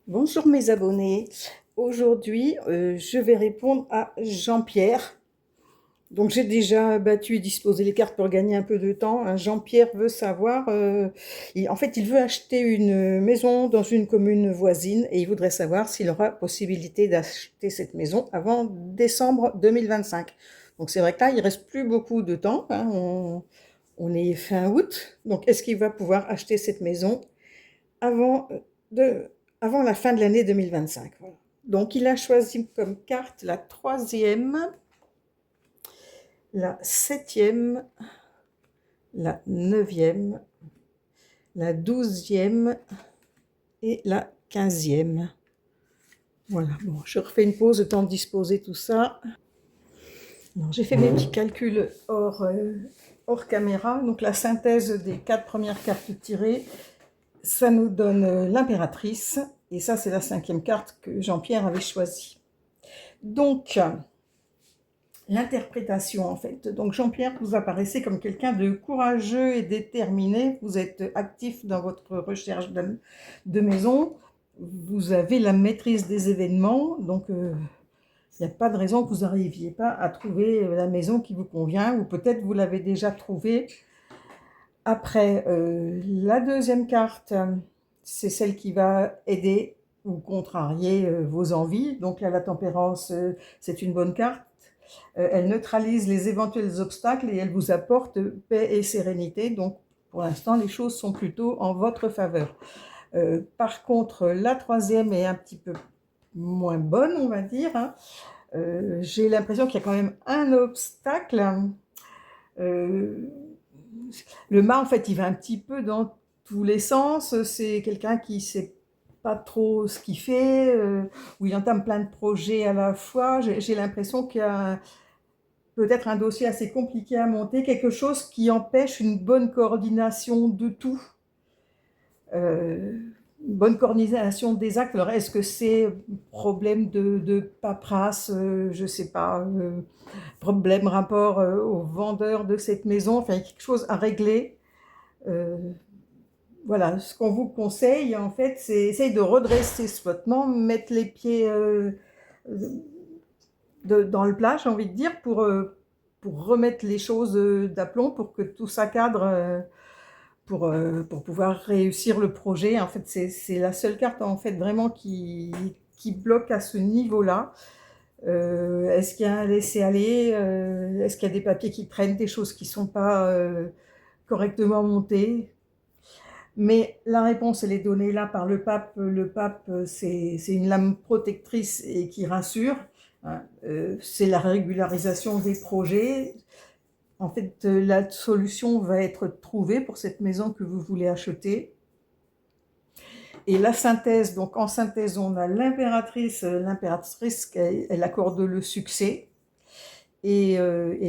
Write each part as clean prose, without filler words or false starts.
Bonjour mes abonnés. Aujourd'hui, je vais répondre à Jean-Pierre. Donc j'ai déjà battu et disposé les cartes pour gagner un peu de temps, hein. Jean-Pierre veut savoir, en fait il veut acheter une maison dans une commune voisine et il voudrait savoir s'il aura possibilité d'acheter cette maison avant décembre 2025. Donc c'est vrai que là il reste plus beaucoup de temps, hein. On est fin août, donc est-ce qu'il va pouvoir acheter cette maison avant, de, avant la fin de l'année 2025. Voilà. Donc, il a choisi comme carte la troisième, la septième, la neuvième, la 12e et la 15e. Voilà, bon, je refais une pause, le temps de disposer tout ça. J'ai fait mes petits calculs hors caméra. Donc, la synthèse des 4 premières cartes tirées, ça nous donne l'impératrice. Et ça, c'est la 5e carte que Jean-Pierre avait choisie. Donc, l'interprétation, en fait. Donc, Jean-Pierre, vous apparaissez comme quelqu'un de courageux et déterminé. Vous êtes actif dans votre recherche de maison. Vous avez la maîtrise des événements. Donc, il n'y a pas de raison que vous n'arriviez pas à trouver la maison qui vous convient. Ou peut-être vous l'avez déjà trouvée. Après, la deuxième carte, c'est celle qui va aider ou contrarier vos envies. Donc là, la tempérance, c'est une bonne carte. Elle neutralise les éventuels obstacles et elle vous apporte paix et sérénité. Donc, pour l'instant, les choses sont plutôt en votre faveur. Par contre, la troisième est un petit peu moins bonne, on va dire, hein. J'ai l'impression qu'il y a quand même un obstacle. Le mât, en fait, il va un petit peu dans tous les sens. C'est quelqu'un qui sait pas trop ce qu'il fait, où il entame plein de projets à la fois. J'ai l'impression qu'il y a peut-être un dossier assez compliqué à monter, quelque chose qui empêche une bonne coordination de tout. Bonne coordination des actes. Alors, est-ce que c'est problème de paperasse, je ne sais pas, problème rapport au vendeur de cette maison, enfin, quelque chose à régler. Euh, voilà, ce qu'on vous conseille, en fait, c'est essayer de redresser ce flottement, mettre les pieds dans le plat, j'ai envie de dire, pour remettre les choses d'aplomb, pour que tout ça cadre, pour pouvoir réussir le projet. En fait, c'est la seule carte, en fait, vraiment qui bloque à ce niveau-là. Est-ce qu'il y a un laisser-aller, est-ce qu'il y a des papiers qui traînent, des choses qui ne sont pas correctement montées? Mais la réponse, elle est donnée là par le pape. Le pape, c'est une lame protectrice et qui rassure, hein. C'est la régularisation des projets. En fait, la solution va être trouvée pour cette maison que vous voulez acheter. Et la synthèse, donc en synthèse, on a l'impératrice. L'impératrice, elle accorde le succès. Et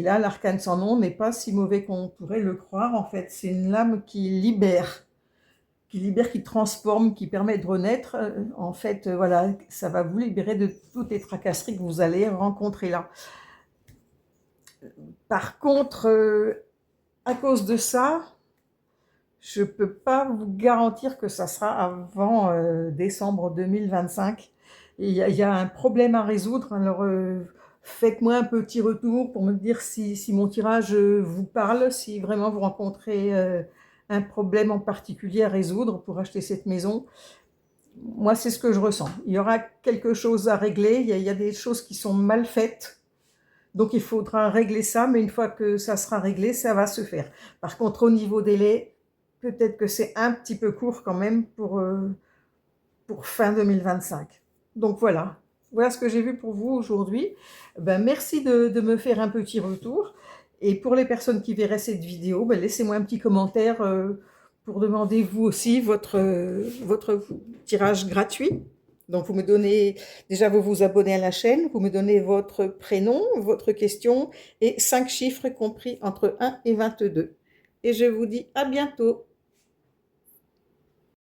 là, l'arcane sans nom n'est pas si mauvais qu'on pourrait le croire. En fait, c'est une lame qui libère, qui transforme, qui permet de renaître. En fait, voilà, ça va vous libérer de toutes les tracasseries que vous allez rencontrer là. Par contre, à cause de ça, je ne peux pas vous garantir que ça sera avant décembre 2025. Il y a un problème à résoudre. Alors, faites-moi un petit retour pour me dire si mon tirage vous parle, si vraiment vous rencontrez un problème en particulier à résoudre pour acheter cette maison. Moi, c'est ce que je ressens. Il y aura quelque chose à régler. Il y a des choses qui sont mal faites. Donc, il faudra régler ça, mais une fois que ça sera réglé, ça va se faire. Par contre, au niveau délai, peut-être que c'est un petit peu court quand même pour fin 2025. Donc voilà, voilà ce que j'ai vu pour vous aujourd'hui. Ben, merci de me faire un petit retour. Et pour les personnes qui verraient cette vidéo, ben, laissez-moi un petit commentaire pour demander vous aussi votre tirage gratuit. Donc vous me donnez, déjà vous vous abonnez à la chaîne, vous me donnez votre prénom, votre question et 5 chiffres compris entre 1 et 22. Et je vous dis à bientôt.